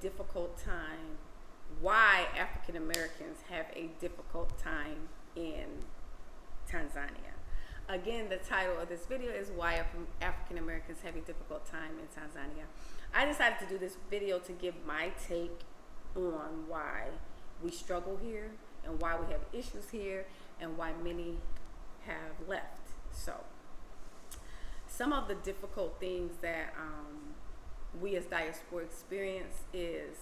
difficult time, why African Americans have a difficult time in Tanzania. Again, the title of this video is why African Americans have a difficult time in Tanzania. I decided to do this video to give my take on why we struggle here and why we have issues here and why many have left. So some of the difficult things that we as diaspora experience is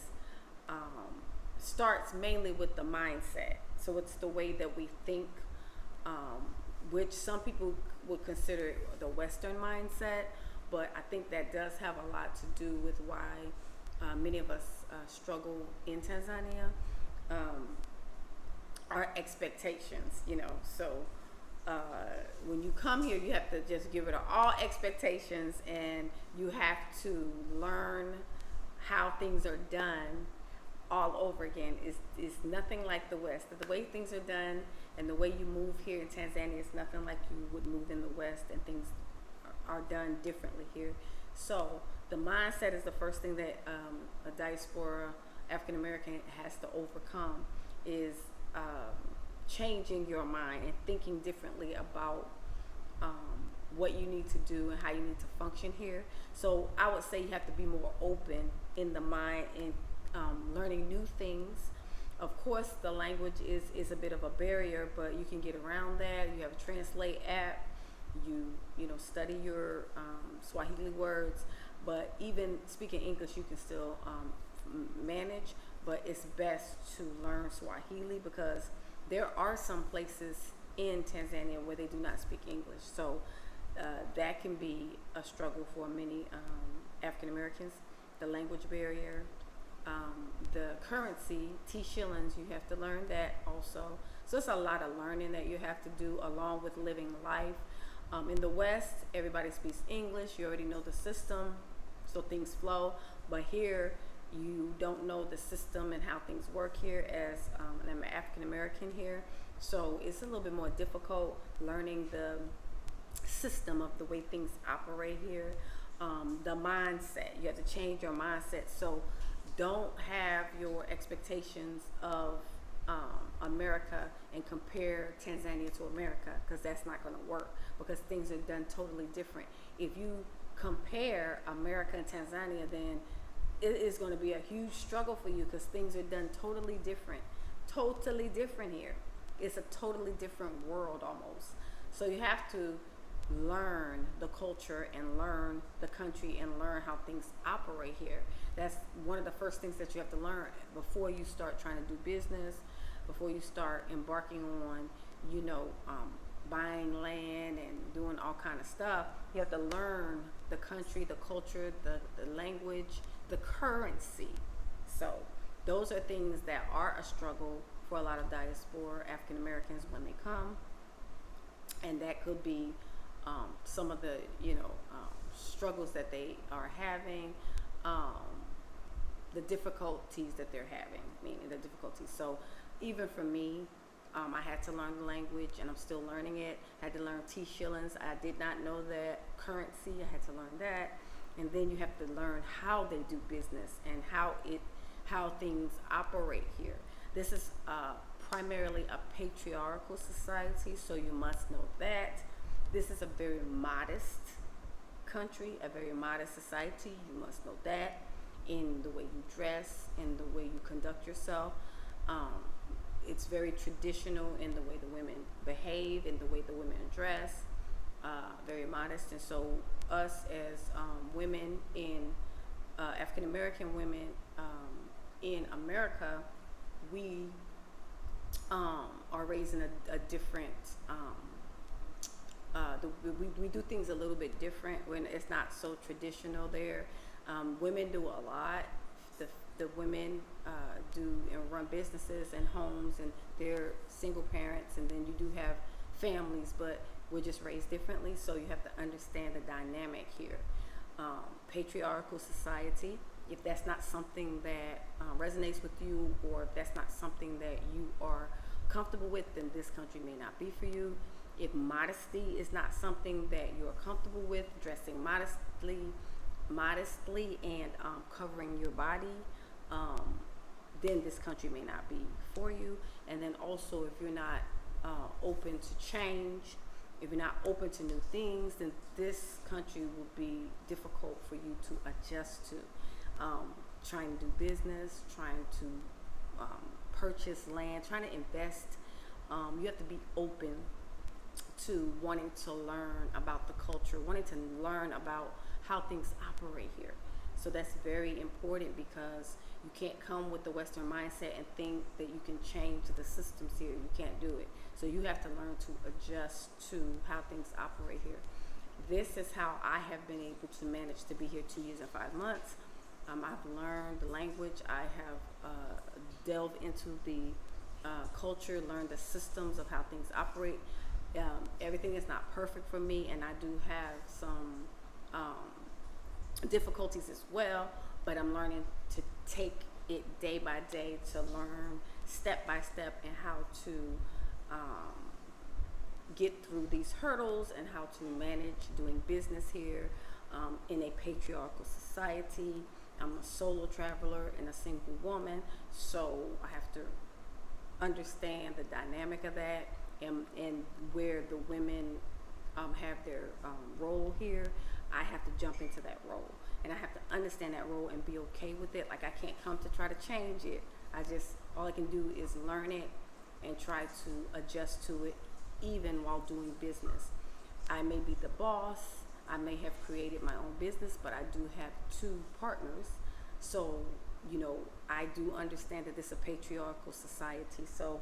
starts mainly with the mindset. So it's the way that we think, which some people would consider the Western mindset, but I think that does have a lot to do with why many of us struggle in Tanzania. Our expectations, so when you come here, you have to just give it all expectations, and you have to learn how things are done all over again. It's nothing like the West. The way things are done and the way you move here in Tanzania is nothing like you would move in the West, and things are done differently here. So the mindset is the first thing that a diaspora African American has to overcome, is changing your mind and thinking differently about what you need to do and how you need to function here. So I would say you have to be more open in the mind and learning new things. Of course, the language is a bit of a barrier, but you can get around that. You have a Translate app. You know study your Swahili words, but even speaking English, you can still manage. But it's best to learn Swahili, because there are some places in Tanzania where they do not speak English. So that can be a struggle for many African Americans. The language barrier, the currency, T shillings, you have to learn that also. So it's a lot of learning that you have to do along with living life. In the West, everybody speaks English. You already know the system, so things flow. But here, you don't know the system and how things work here as an African American here. So it's a little bit more difficult learning the system of the way things operate here. The mindset, you have to change your mindset. So don't have your expectations of America and compare Tanzania to America, because that's not going to work, because things are done totally different. If you compare America and Tanzania, then it is going to be a huge struggle for you, because things are done totally different here. It's a totally different world almost. So you have to learn the culture and learn the country and learn how things operate here. That's one of the first things that you have to learn before you start trying to do business, before you start embarking on, buying land and doing all kind of stuff. You have to learn the country, the culture, the language, the currency. So those are things that are a struggle for a lot of diaspora African Americans when they come, and that could be some of the struggles that they are having, the difficulties that they're having, meaning the difficulties. So even for me, I had to learn the language, and I'm still learning it. I had to learn T shillings. I did not know that currency. I had to learn that. And then you have to learn how they do business and how things operate here. This is primarily a patriarchal society, so you must know that. This is a very modest country, a very modest society. You must know that, in the way you dress, in the way you conduct yourself. It's very traditional in the way the women behave, in the way the women dress, very modest. And so us as women in African American women in America, we are raising a different, we do things a little bit different when it's not so traditional there. Women do a lot. The women do and run businesses and homes, and they're single parents, and then you do have families, but we're just raised differently. So you have to understand the dynamic here. Patriarchal society, if that's not something that resonates with you, or if that's not something that you are comfortable with, then this country may not be for you. If modesty is not something that you're comfortable with, dressing modestly and covering your body, then this country may not be for you. And then also, if you're not open to change, if you're not open to new things, then this country will be difficult for you to adjust to. Trying to do business, trying to purchase land, trying to invest, you have to be open to wanting to learn about the culture, wanting to learn about how things operate here. So that's very important, because you can't come with the Western mindset and think that you can change the systems here. You can't do it. So you have to learn to adjust to how things operate here. This is how I have been able to manage to be here 2 years and 5 months. I've learned the language. I have delved into the culture, learned the systems of how things operate. Everything is not perfect for me, and I do have some difficulties as well, but I'm learning to take it day by day, to learn step by step and how to get through these hurdles and how to manage doing business here in a patriarchal society. I'm a solo traveler and a single woman, so I have to understand the dynamic of that, and where the women have their role here. I have to jump into that role, and I have to understand that role and be okay with it. Like, I can't come to try to change it. All I can do is learn it and try to adjust to it, even while doing business. I may be the boss, I may have created my own business, but I do have 2 partners. So, I do understand that this is a patriarchal society. So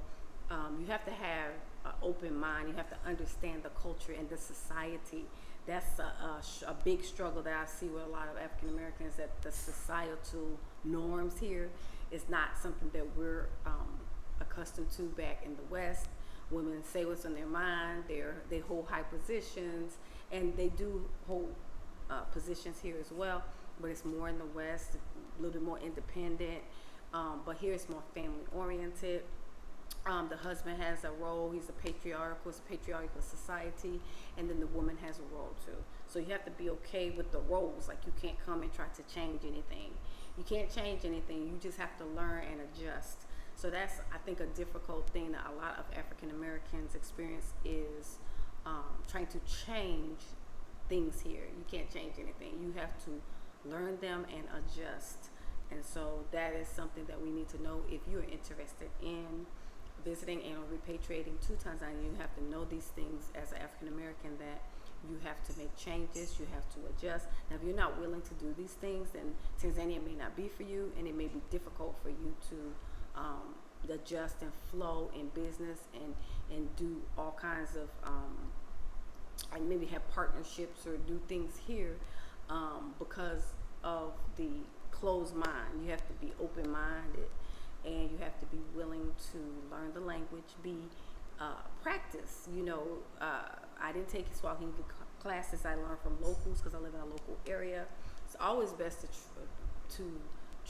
you have to have an open mind. You have to understand the culture and the society. That's a big struggle that I see with a lot of African Americans, that the societal norms here is not something that we're accustomed to back in the West. Women say what's on their mind. They hold high positions, and they do hold positions here as well, but it's more in the West, a little bit more independent. But here it's more family oriented. The husband has a role. It's a patriarchal society, and then the woman has a role too. So you have to be okay with the roles. Like, you can't come and try to change anything. You can't change anything. You just have to learn and adjust. So that's, I think, a difficult thing that a lot of African Americans experience, is trying to change things here. You can't change anything. You have to learn them and adjust. And so that is something that we need to know. If you're interested in visiting and repatriating to Tanzania, you have to know these things as an African American, that you have to make changes, you have to adjust. Now, if you're not willing to do these things, then Tanzania may not be for you, and it may be difficult for you to adjust and flow in business and do all kinds of and maybe have partnerships or do things here because of the closed mind. You have to be open-minded, and you have to be willing to learn the language, practice. I didn't take Swahili classes. I learned from locals because I live in a local area. It's always best to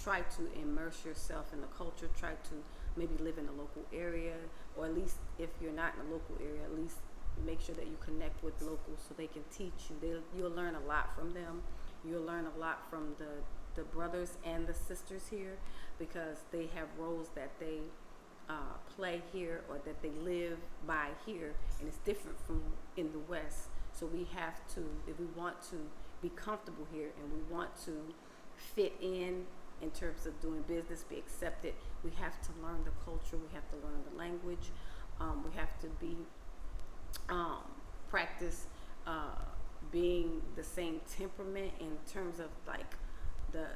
try to immerse yourself in the culture. Try to maybe live in a local area, or at least if you're not in a local area, at least make sure that you connect with locals so they can teach you. You'll learn a lot from them. You'll learn a lot from the brothers and the sisters here, because they have roles that they play here, or that they live by here, and it's different from in the West. So we have to, if we want to be comfortable here and we want to fit in terms of doing business, be accepted, we have to learn the culture, we have to learn the language, we have to be practice being the same temperament, in terms of like the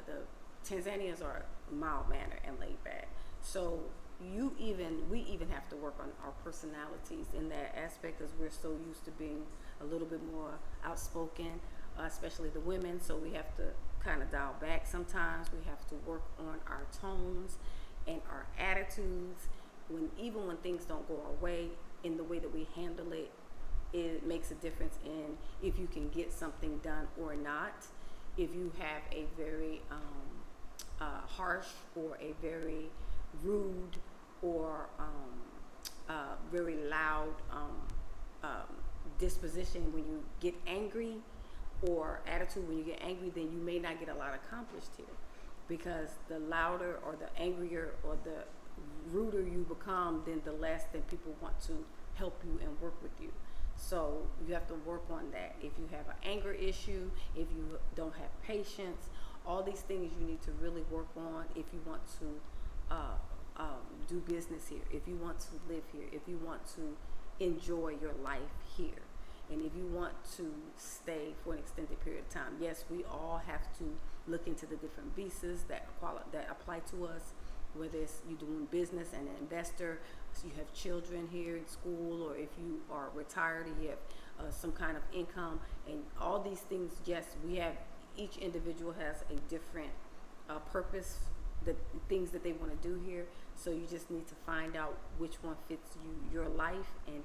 Tanzanians are mild mannered and laid back. So we even have to work on our personalities in that aspect, because we're so used to being a little bit more outspoken, especially the women. So we have to kind of dial back sometimes. We have to work on our tones and our attitudes. Even when things don't go our way, in the way that we handle it, it makes a difference in if you can get something done or not. If you have a very harsh or a very rude or very loud disposition when you get angry, or attitude when you get angry, then you may not get a lot accomplished here. because the louder or the angrier or the ruder you become, then the less then people want to help you and work with you. So you have to work on that. If you have an anger issue, if you don't have patience, all these things you need to really work on if you want to do business here, if you want to live here, if you want to enjoy your life here, and if you want to stay for an extended period of time. Yes, we all have to look into the different visas that apply to us, whether it's you doing business and an investor, so you have children here in school, or if you are retired and you have some kind of income, and all these things. Yes, we have, each individual has a different purpose, the things that they want to do here. So you just need to find out which one fits your life, and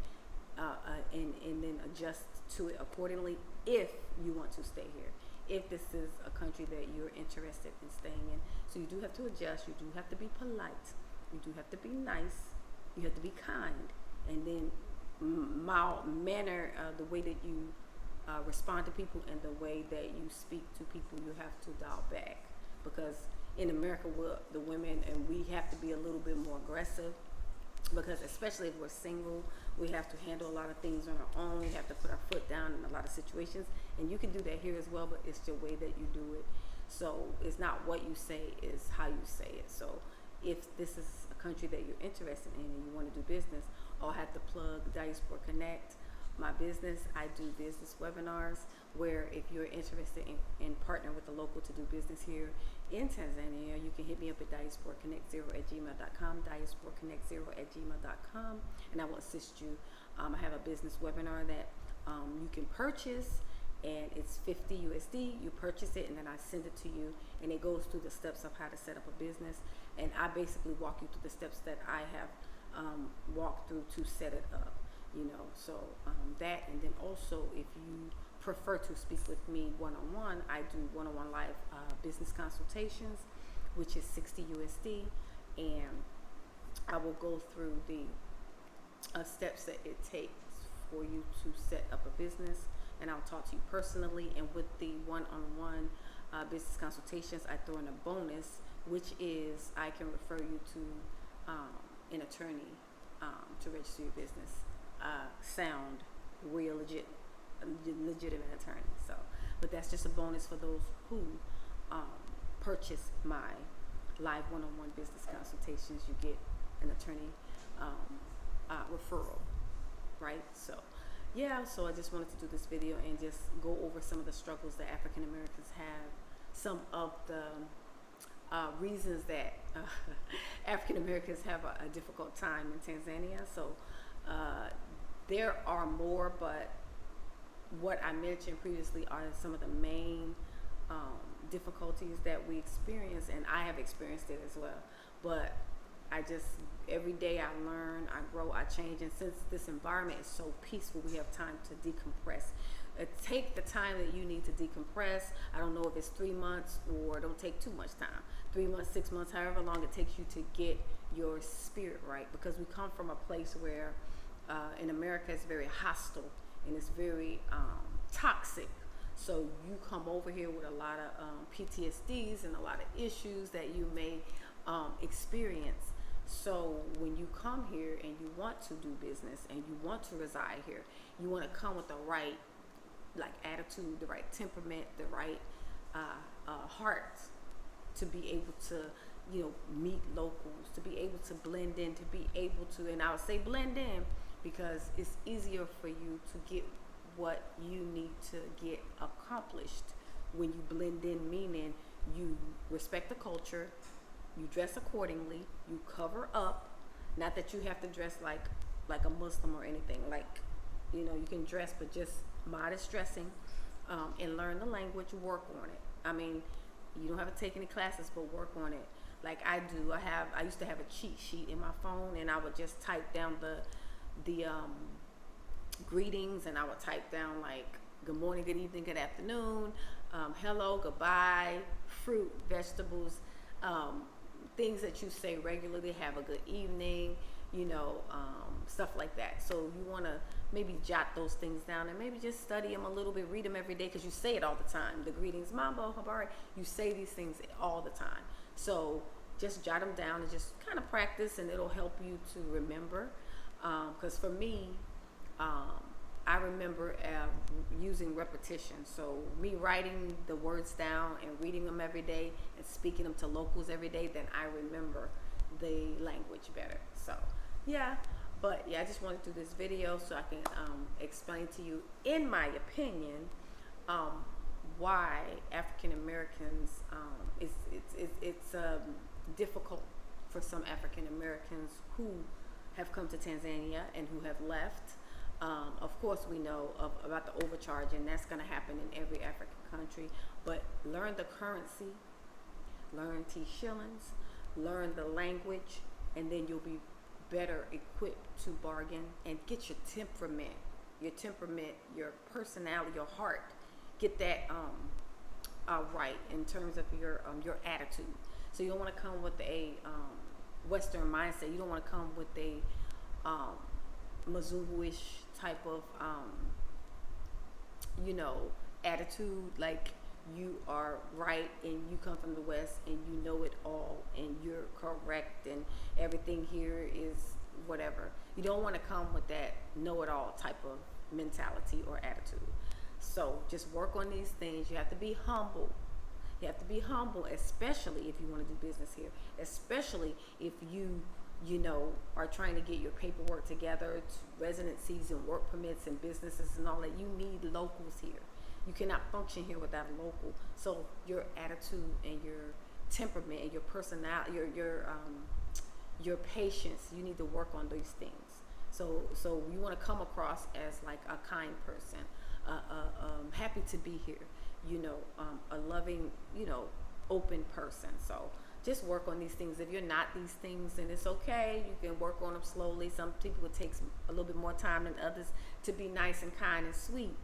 then adjust to it accordingly if you want to stay here, if this is a country that you're interested in staying in. So you do have to adjust, you do have to be polite, you do have to be nice, you have to be kind, and then mild manner, the way that you respond to people and the way that you speak to people, you have to dial back, because in America, we're the women, and we have to be a little bit more aggressive, because especially if we're single, we have to handle a lot of things on our own. We have to put our foot down in a lot of situations, and you can do that here as well, but it's the way that you do it. So it's not what you say, it's how you say it. So if this is a country that you're interested in and you want to do business, I'll have to plug Diaspora Connect, my business. I do business webinars where if you're interested in partnering with a local to do business here in Tanzania, you can hit me up at diasporaconnect0@gmail.com, diasporaconnect0@gmail.com, and I will assist you. I have a business webinar that you can purchase, and it's $50 USD. You purchase it, and then I send it to you, and it goes through the steps of how to set up a business, and I basically walk you through the steps that I have walked through to set it up. So that, and then also if you prefer to speak with me one-on-one, I do one-on-one live business consultations, which is $60 USD, and I will go through the steps that it takes for you to set up a business, and I'll talk to you personally. And with the one-on-one business consultations, I throw in a bonus, which is I can refer you to an attorney to register your business. Sound real legitimate attorney. So, but that's just a bonus for those who purchase my live one-on-one business consultations. You get an attorney referral, right? So yeah, so I just wanted to do this video and just go over some of the struggles that African Americans have, some of the reasons that African Americans have a difficult time in Tanzania. So there are more, but what I mentioned previously are some of the main difficulties that we experience, and I have experienced it as well. But I just, every day I learn, I grow, I change, and since this environment is so peaceful, we have time to decompress. Take the time that you need to decompress. I don't know if it's 3 months or don't take too much time. 3 months, 6 months, however long it takes you to get your spirit right, because we come from a place where in America it's very hostile and it's very toxic. So you come over here with a lot of PTSDs and a lot of issues that you may experience. So when you come here and you want to do business and you want to reside here, you want to come with the right attitude, the right temperament, the right heart to be able to meet locals, to be able to blend in, to be able to, and I would say blend in because it's easier for you to get what you need to get accomplished when you blend in, meaning you respect the culture, you dress accordingly, you cover up. Not that you have to dress like a Muslim or anything, you can dress, but just modest dressing, and learn the language, work on it. I mean, you don't have to take any classes, but work on it. Like I do. I used to have a cheat sheet in my phone, and I would just type down the greetings, and I would type down good morning, good evening, good afternoon, hello, goodbye, fruit, vegetables, things that you say regularly. Have a good evening, stuff like that. So you want to maybe jot those things down and maybe just study them a little bit, read them every day, because you say it all the time. The greetings, mambo, habari, you say these things all the time. So just jot them down and just kind of practice, and it'll help you to remember. Because for me, I remember using repetition. So me writing the words down and reading them every day and speaking them to locals every day, then I remember the language better. So yeah, but yeah, I just wanted to do this video so I can explain to you, in my opinion, why African Americans, it's difficult for some African Americans who have come to Tanzania and who have left. Of course, we know about the overcharge, and that's going to happen in every African country. But learn the currency, learn T shillings, learn the language, and then you'll be better equipped to bargain and get your temperament, your personality, your heart. Get that right in terms of your attitude. So you don't want to come with a Western mindset. You don't want to come with a Mzungu-ish type of attitude, like you are right and you come from the West and you know it all and you're correct and everything here is whatever. You don't want to come with that know-it-all type of mentality or attitude. So just work on these things. You have to be humble. You have to be humble, especially if you want to do business here, especially if you are trying to get your paperwork together, residencies and work permits and businesses and all that. You need locals here. You cannot function here without a local. So your attitude and your temperament and your personality, your patience, you need to work on these things. So you want to come across as like a kind person, happy to be here, a loving, open person. So just work on these things. If you're not these things, then it's okay. You can work on them slowly. Some people it takes a little bit more time than others to be nice and kind and sweet.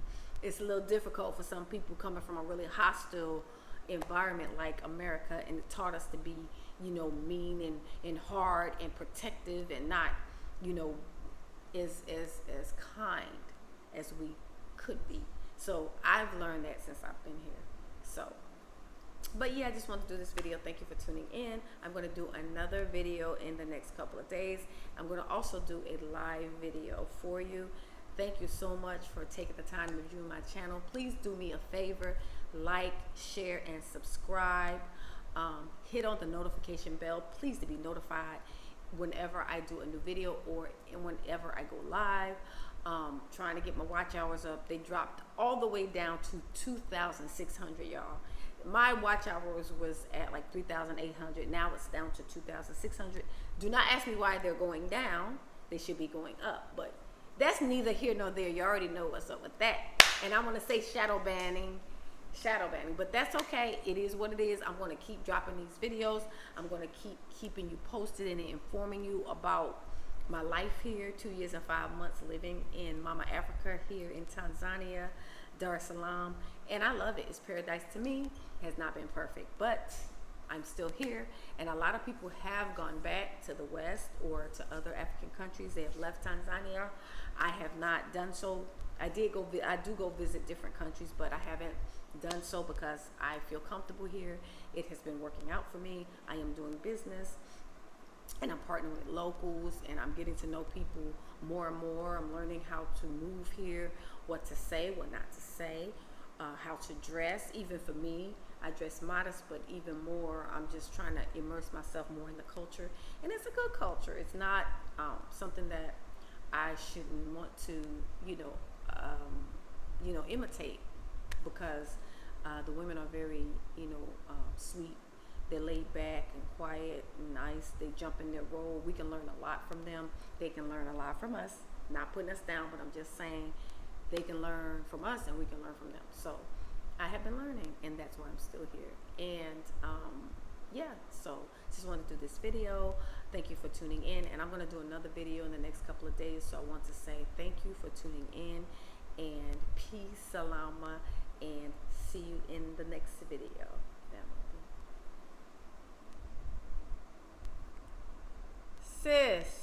It's a little difficult for some people coming from a really hostile environment like America, and it taught us to be, mean and hard and protective and not, as kind as we could be. So I've learned that since I've been here. So, but yeah, I just wanted to do this video. Thank you for tuning in. I'm going to do another video in the next couple of days. I'm going to also do a live video for you. Thank you so much for taking the time to view my channel. Please do me a favor, like, share, and subscribe. Hit on the notification bell, please, to be notified whenever I do a new video or whenever I go live. Trying to get my watch hours up. They dropped all the way down to 2,600, y'all. My watch hours was at like 3,800. Now it's down to 2,600. Do not ask me why they're going down. They should be going up, but that's neither here nor there. You already know what's up with that. And I want to say shadow banning, but that's okay. It is what it is. I'm going to keep dropping these videos. I'm going to keep keeping you posted and informing you about my life here, 2 years and 5 months living in Mama Africa here in Tanzania, Dar es Salaam, and I love it. It's paradise to me. It has not been perfect, but I'm still here, and a lot of people have gone back to the West or to other African countries. They have left Tanzania. I have not done so. I do go visit different countries, but I haven't done so because I feel comfortable here. It has been working out for me. I am doing business, and I'm partnering with locals, and I'm getting to know people more and more. I'm learning how to move here, what to say, what not to say, how to dress. Even for me, I dress modest, but even more, I'm just trying to immerse myself more in the culture. And it's a good culture. It's not something that I shouldn't want to, imitate, because the women are very, sweet. They're laid back and quiet and nice. They jump in their role. We can learn a lot from them. They can learn a lot from us. Not putting us down, but I'm just saying they can learn from us and we can learn from them. So I have been learning, and that's why I'm still here. And yeah, so just wanted to do this video. Thank you for tuning in, and I'm going to do another video in the next couple of days. So I want to say thank you for tuning in, and peace, salama, and see you in the next video. Sis.